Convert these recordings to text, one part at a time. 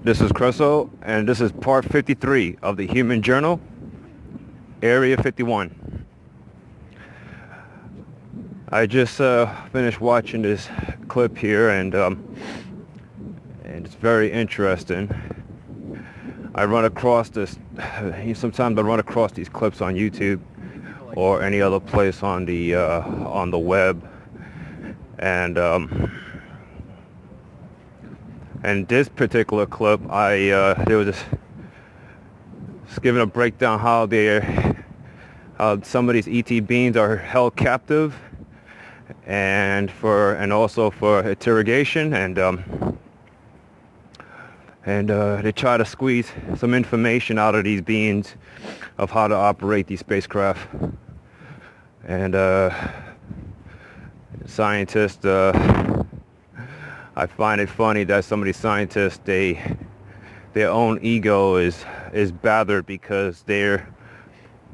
This is Creso, and this is part 53 of the Human Journal, Area 51. I just finished watching this clip here, and it's very interesting. I run across this, sometimes I run across these clips on YouTube or any other place on the web, and this particular clip, there was this giving a breakdown how some of these ET beings are held captive, and also for interrogation, and they try to squeeze some information out of these beings of how to operate these spacecraft. And scientists, I find it funny that some of these scientists, their own ego is bothered because they're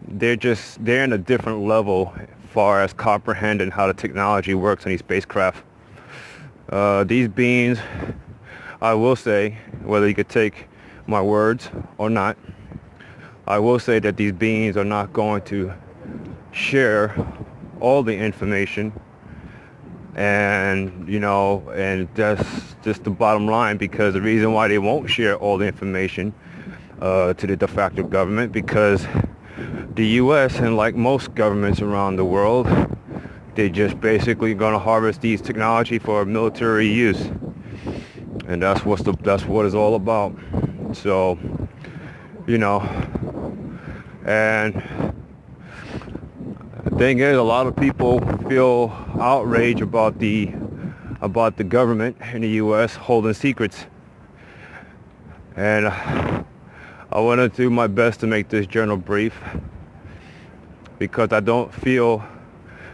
in a different level as far as comprehending how the technology works on these spacecraft. These beings, I will say, whether you could take my words or not, I will say that these beings are not going to share all the information, and that's just the bottom line, because the reason why they won't share all the information to the de facto government, because the U.S. and like most governments around the world, they just basically going to harvest these technology for military use, and that's what it's all about. So, and the thing is, a lot of people feel outrage about the government in the U.S. holding secrets, and I want to do my best to make this journal brief, because I don't feel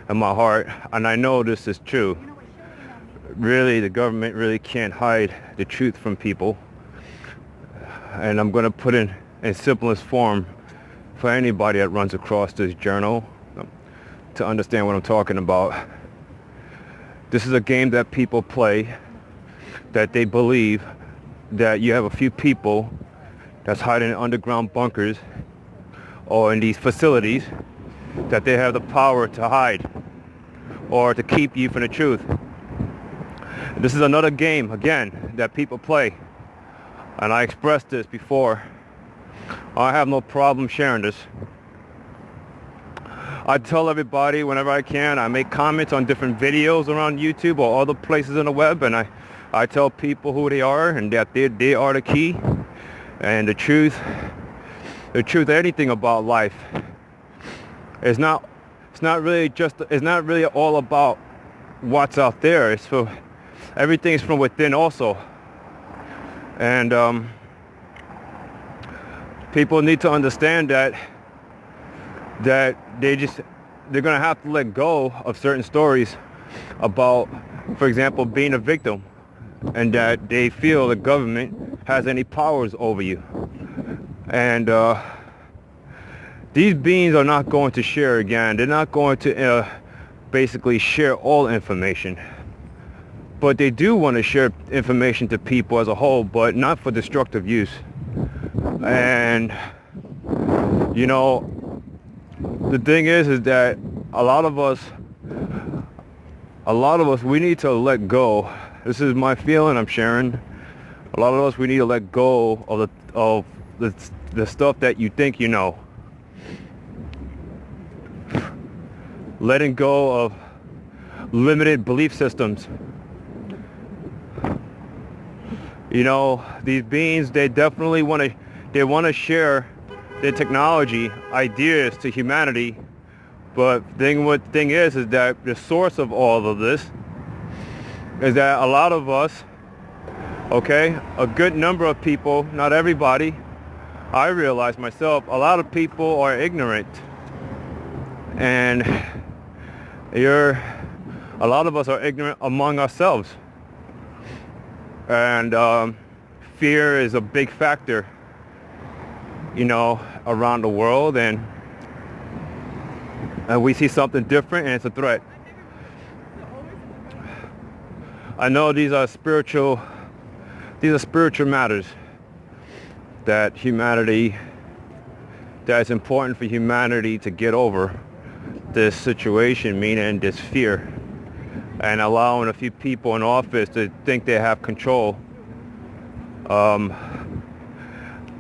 in my heart, and I know this is true, really the government really can't hide the truth from people. And I'm going to put in simplest form for anybody that runs across this journal to understand what I'm talking about. This is a game that people play, that they believe that you have a few people that's hiding in underground bunkers or in these facilities, that they have the power to hide or to keep you from the truth. This is another game, again, that people play, and I expressed this before. I have no problem sharing this. I tell everybody whenever I can. I make comments on different videos around YouTube or other places on the web, and I tell people who they are and that they are the key and the truth of anything about life. It's not really all about what's out there. It's for everything is from within also, and people need to understand that they're going to have to let go of certain stories about, for example, being a victim, and that they feel the government has any powers over you. And these beings are not going to share again. They're not going to basically share all information. But they do want to share information to people as a whole, but not for destructive use. And, the thing is that a lot of us, we need to let go. This is my feeling I'm sharing. A lot of us, we need to let go of the stuff that you think you know. Letting go of limited belief systems. These beings, they definitely want to share their technology ideas to humanity, but the thing is that the source of all of this is that a lot of us, a good number of people, not everybody, I realize myself, a lot of people are ignorant, and a lot of us are ignorant among ourselves, and fear is a big factor around the world, and we see something different and it's a threat. I know these are spiritual matters, that it's important for humanity to get over this situation, meaning this fear, and allowing a few people in office to think they have control.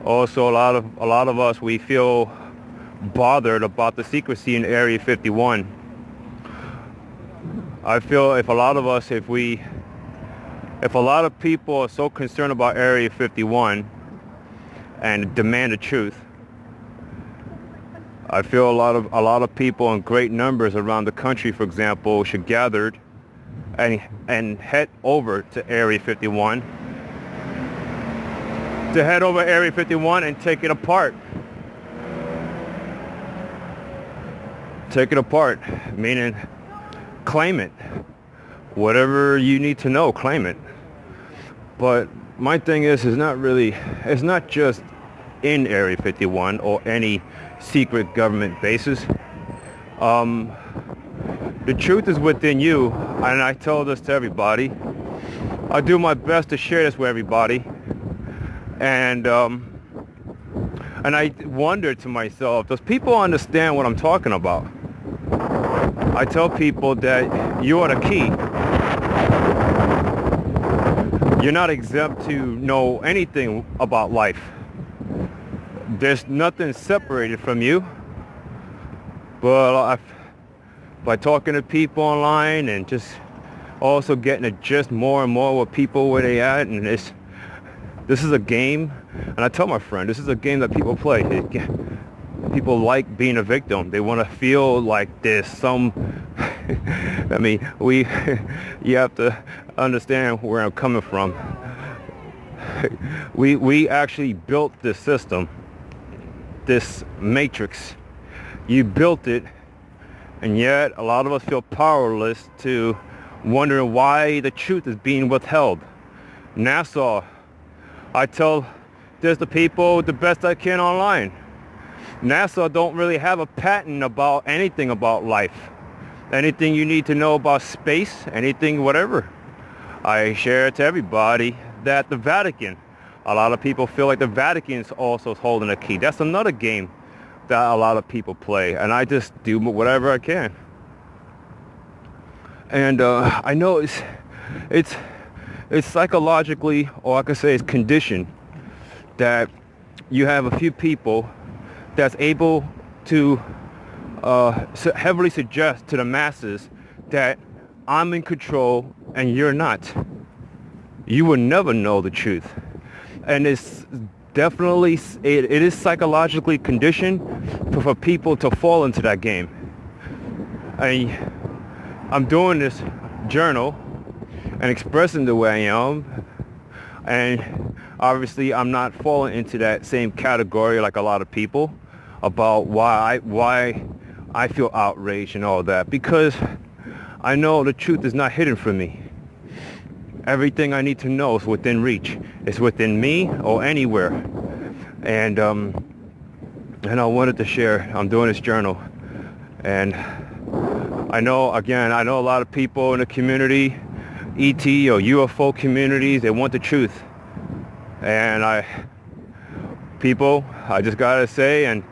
Also, a lot of us, we feel bothered about the secrecy in Area 51. I feel if a lot of people are so concerned about Area 51 and demand the truth, I feel a lot of people in great numbers around the country, for example, should gather and head over to Area 51. To head over Area 51 and take it apart. Take it apart, meaning claim it. Whatever you need to know, claim it. But my thing is it's not just in Area 51 or any secret government bases. The truth is within you, and I tell this to everybody. I do my best to share this with everybody. And I wonder to myself, does people understand what I'm talking about? I tell people that you are the key. You're not exempt to know anything about life. There's nothing separated from you. But by talking to people online and just also getting to just more and more with people where they at, and this is a game, and I tell my friend, this is a game that people play. People like being a victim. They want to feel like there's some, I mean, you have to understand where I'm coming from. We actually built this system, this matrix. You built it, and yet a lot of us feel powerless to wondering why the truth is being withheld. NASA, I tell this to people the best I can online. NASA don't really have a patent about anything about life. Anything you need to know about space, anything, whatever. I share it to everybody that the Vatican, a lot of people feel like the Vatican is also holding a key. That's another game that a lot of people play, and I just do whatever I can. And I know it's psychologically, or I could say it's conditioned, that you have a few people that's able to heavily suggest to the masses that I'm in control and you're not. You will never know the truth. And it's definitely, it is psychologically conditioned for people to fall into that game. I'm doing this journal and expressing the way I am, and obviously I'm not falling into that same category like a lot of people about why I feel outraged and all that, because I know the truth is not hidden from me. Everything I need to know is within reach. It's within me or anywhere. And I wanted to share. I'm doing this journal, and I know a lot of people in the community, ET or UFO communities, they want the truth. And I just gotta say, and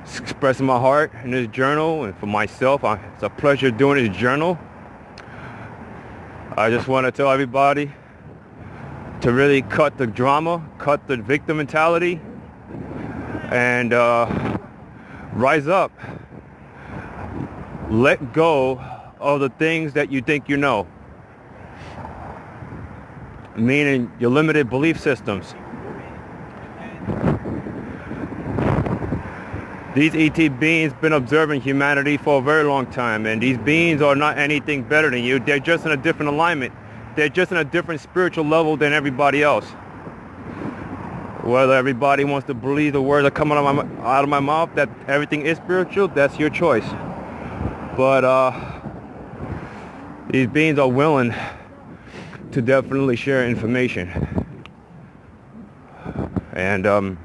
expressing my heart in this journal, and for myself, it's a pleasure doing this journal. I just want to tell everybody to really cut the drama, cut the victim mentality, and rise up. Let go of the things that you think you know, meaning your limited belief systems. These ET beings been observing humanity for a very long time, and these beings are not anything better than you. They're just in a different alignment. They're just in a different spiritual level than everybody else. Whether everybody wants to believe the words that come out of my mouth, that everything is spiritual, that's your choice. But these beings are willing to definitely share information. And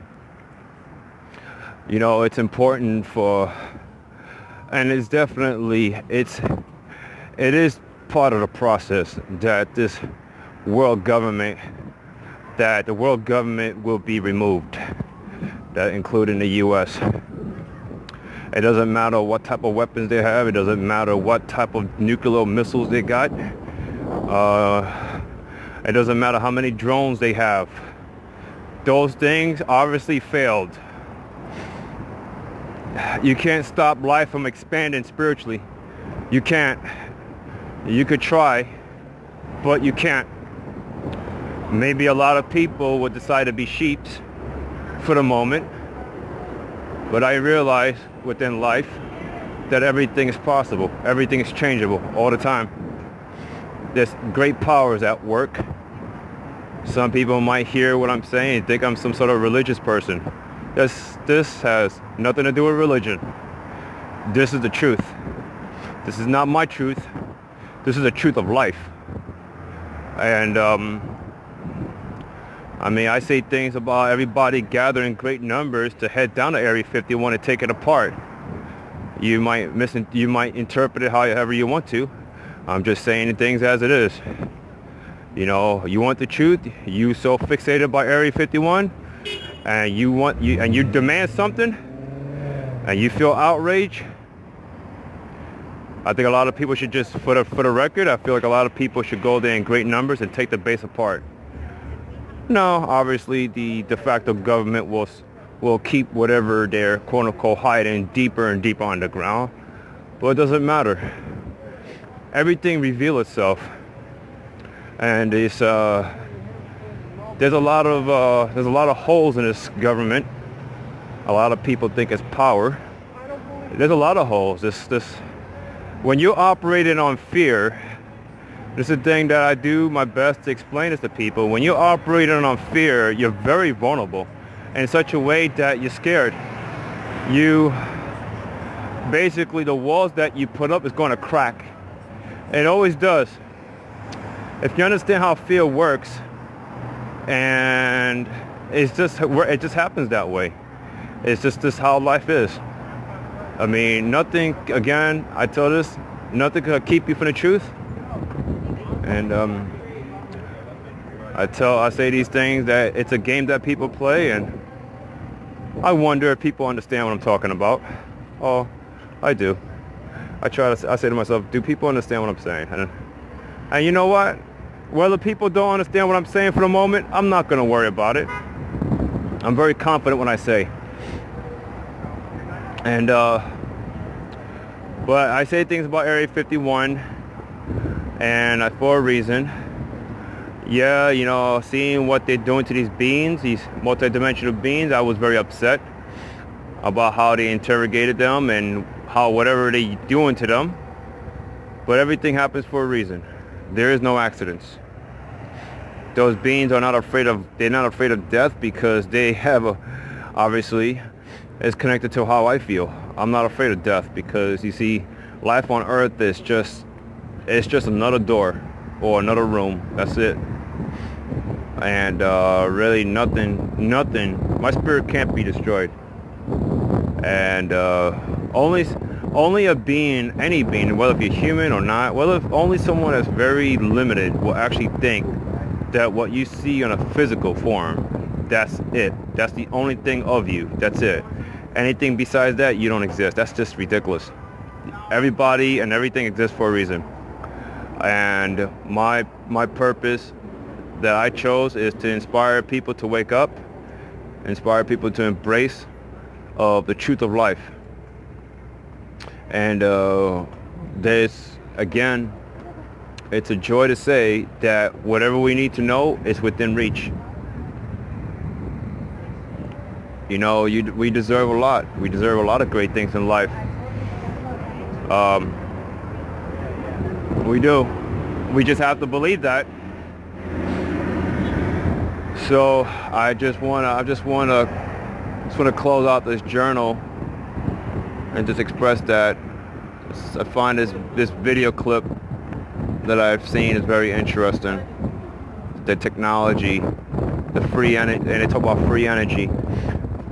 you know, it's important and it's definitely, it is part of the process that this world government that the world government will be removed, that including the U.S. It doesn't matter what type of weapons they have. It doesn't matter what type of nuclear missiles they got. It doesn't matter how many drones they have. Those things obviously failed. You can't stop life from expanding spiritually. You can't. You could try, but you can't. Maybe a lot of people would decide to be sheep for the moment, but I realize within life that everything is possible. Everything is changeable all the time. There's great powers at work. Some people might hear what I'm saying and think I'm some sort of religious person. This has nothing to do with religion. This is the truth. This is not my truth. This is the truth of life. And I mean, I say things about everybody gathering great numbers to head down to Area 51 and take it apart. You might interpret it however you want to. I'm just saying things as it is. You know, you want the truth. You so fixated by Area 51, and you demand something, and you feel outrage. I think a lot of people should just, for the record, I feel like a lot of people should go there in great numbers and take the base apart. No, obviously the de facto government will keep whatever they're quote unquote hiding deeper and deeper underground, but it doesn't matter. Everything reveals itself, and there's a lot of holes in this government. A lot of people think it's power. There's a lot of holes. When you're operating on fear, this is the thing that I do my best to explain this to people. When you're operating on fear, you're very vulnerable in such a way that you're scared. Basically the walls that you put up is going to crack. It always does. If you understand how fear works, and it just happens that way. It's just this how life is. I mean, nothing, again, I tell this, nothing can keep you from the truth. And I say these things that it's a game that people play, and I wonder if people understand what I'm talking about. Oh, I do. I say to myself, do people understand what I'm saying? And you know what? Whether people don't understand what I'm saying for the moment, I'm not going to worry about it. I'm very confident when I say. And but I say things about Area 51, and for a reason. Yeah, you know, seeing what they're doing to these beings, these multidimensional beings, I was very upset about how they interrogated them and how whatever they're doing to them. But everything happens for a reason. There is no accidents. Those beings are not afraid of death because they have obviously, it's connected to how I feel. I'm not afraid of death because, you see, life on Earth is just another door or another room. That's it. And really nothing. My spirit can't be destroyed. And only a being, any being, whether it be human or not, whether only someone that's very limited will actually think that what you see in a physical form, that's it. That's the only thing of you. That's it. Anything besides that, you don't exist. That's just ridiculous. Everybody and everything exists for a reason. And my purpose that I chose is to inspire people to wake up, inspire people to embrace the truth of life. And there's, again, it's a joy to say that whatever we need to know is within reach. You know, we deserve a lot. We deserve a lot of great things in life. We do. We just have to believe that. So I just want to close out this journal and just express that I find this video clip that I've seen is very interesting. The technology, the free energy, and they talk about free energy.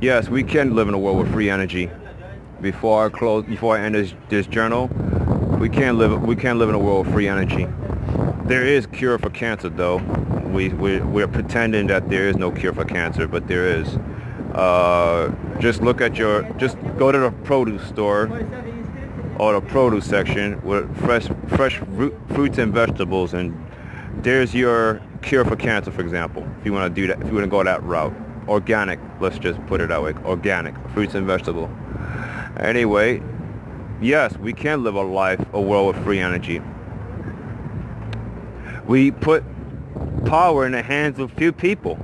Yes, we can live in a world with free energy. Before I end this journal, we can't live in a world with free energy. There is cure for cancer, though. we're pretending that there is no cure for cancer, but there is. Just just go to the produce store or the produce section with fresh fruits and vegetables, and there's your cure for cancer, for example. If you want to do that, if you want to go that route, organic. Let's just put it that way: organic fruits and vegetables. Anyway, yes, we can live a world with free energy. We put power in the hands of few people.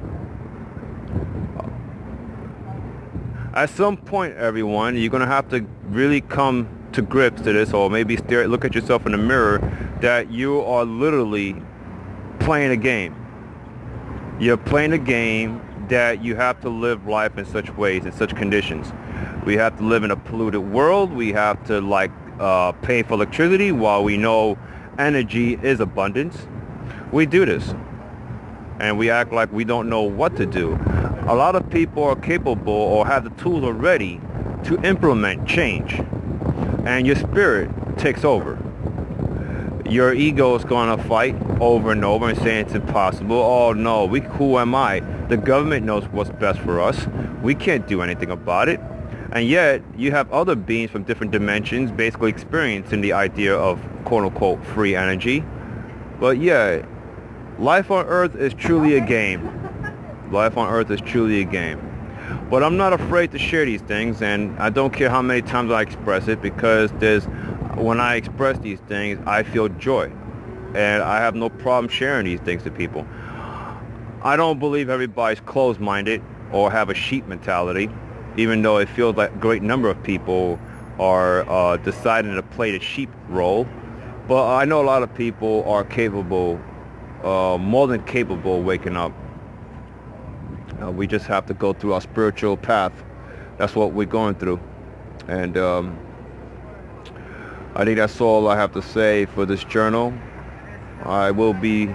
At some point, everyone, you're going to have to really come to grips to this, or maybe look at yourself in the mirror, that you are literally playing a game. You're playing a game that you have to live life in such ways, in such conditions. We have to live in a polluted world. We have to pay for electricity while we know energy is abundance. We do this, and we act like we don't know what to do. A lot of people are capable or have the tools already to implement change, and your spirit takes over. Your ego is going to fight over and over and saying it's impossible. Oh no, who am I? The government knows what's best for us. We can't do anything about it. And yet, you have other beings from different dimensions basically experiencing the idea of quote-unquote free energy. But yeah, life on Earth is truly a game. Life on Earth is truly a game. But I'm not afraid to share these things, and I don't care how many times I express it, because when I express these things, I feel joy. And I have no problem sharing these things to people. I don't believe everybody's closed-minded or have a sheep mentality, even though it feels like a great number of people are deciding to play the sheep role. But I know a lot of people are capable, more than capable of waking up. We just have to go through our spiritual path. That's what we're going through. And I think that's all I have to say for this journal. I will be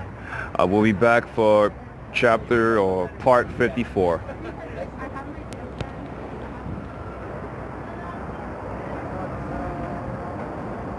back for chapter or part 54.